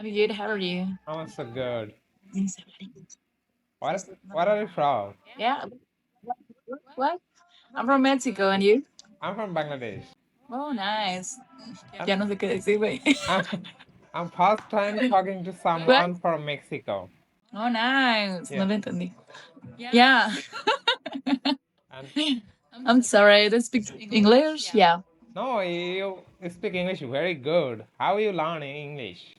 I'm good. How are you? I'm so good. Where are you from? Yeah. What? I'm from Mexico, and you? I'm from Bangladesh. Oh, nice. And Ya no sé qué decir, güey. I'm, I'm first time talking to What? someone from Mexico. Oh, nice. No Yes. lo entendí. Yeah. And I'm sorry. I don't speak English. Yeah. no, you speak English very good. How you learn English?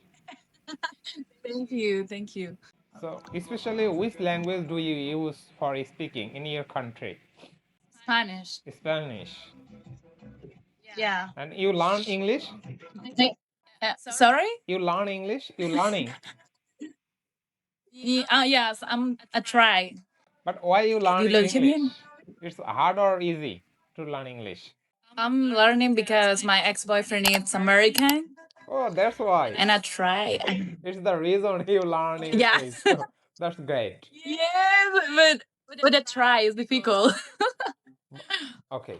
Thank you. Thank you. So, especially which language do you use for speaking in your country? Spanish. Spanish. Yeah. And you learn English? Hey, sorry? You learn English? You learning? Yes, I'm a try. But why you learn Lo dije English? bien. It's hard or easy to learn English? I'm learning because my ex-boyfriend is American, Oh, that's why. and I try. It's the reason you learn Yeah. English. That's great. Yes, but a try is difficult. Okay.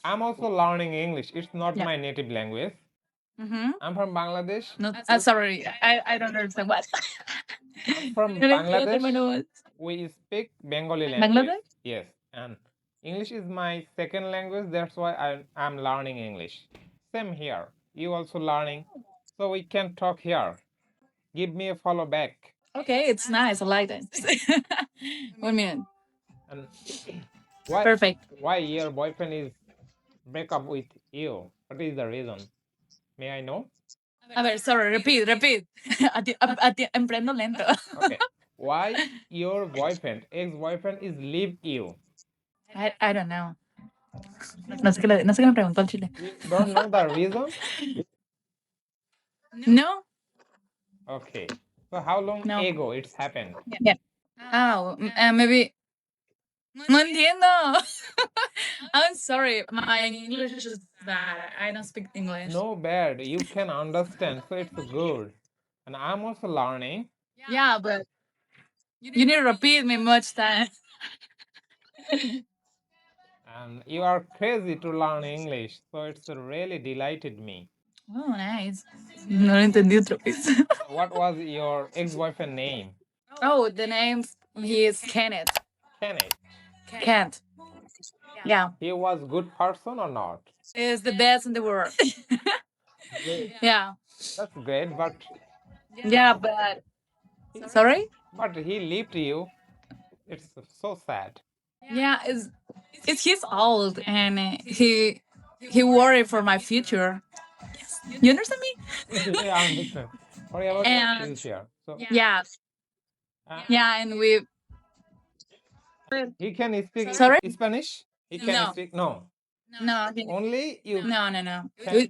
I'm also learning English. It's not Yeah. my native language. Mm-hmm. I'm from Bangladesh. No, sorry, I don't understand what. I'm from No entiendo, Bangladesh. hermano. We speak Bengali language. Bangladesh? Yes. And English is my second language. That's why I'm learning English. Same here. You also learning. So we can talk here. Give me a follow back. Okay, it's nice. I like that. 1 minute. And why Perfect. why your boyfriend is break up with you? What is the reason? May I know? A ver, sorry, repeat. Emprendo lento. Okay. Why your boyfriend, ex-boyfriend, is leave you? I don't know. No sé no sé qué me preguntó el chile. You don't know the reason? No? Okay. So how long No. ago it's happened? Yeah. Oh, maybe. No entiendo. I'm sorry. My English is bad. I don't speak English. No bad. You can understand, so it's good. And I'm also learning. Yeah, but you need to repeat me much time. And you are crazy to learn English, so it's really delighted me. Oh, nice. No lo entendí otra vez. What was your ex-boyfriend name? Oh, the name, he is Kenneth. Kenneth. Kent. Yeah. He was good person or not? Is the best in the world. Yeah. That's great, but Yeah, but sorry? he left you. It's so sad. Yeah, it's he's old and he worried for my future. You understand me? Yeah, I understand. Worry about your And future. So yeah, yeah, and we he can speak sorry? Spanish. He can No, speak no. no, Only you. no. Can,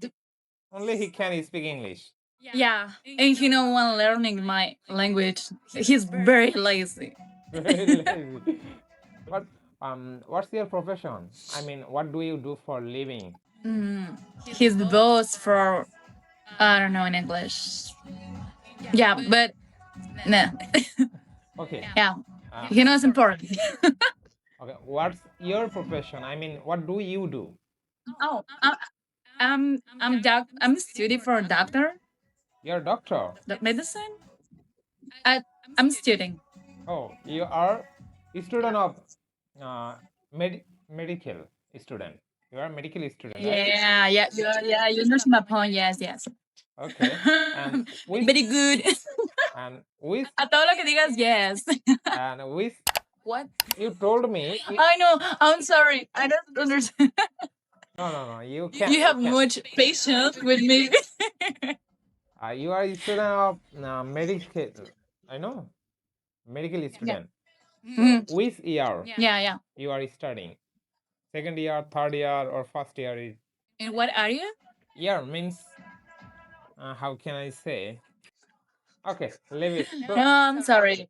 only he can speak English. Yeah, and he don't want learning my language. He's very lazy. Very lazy. But what's your profession? I mean, what do you do for living? He's the boss for I don't know in English. Yeah, but no. Okay. Yeah, he knows important. Okay. What's your profession? I mean, what do you do? Oh, I'm studying for a doctor. You're a doctor. The medicine. I'm studying. Oh, you are a student of uh, medical student. You are a medical student, right? Yeah. You understand my point. Yes. Okay. And with Very good. and with A todo lo que digas, yes. and with What? you told me. I know. I'm sorry. I don't understand. No. You can. You have much patience with me. You are a student of medical. I know medical student. Mhm. Which year Yeah. you are studying? Second year, third year, or first year is In what area? year means how can I say? Okay, leave it. So, No, I'm sorry.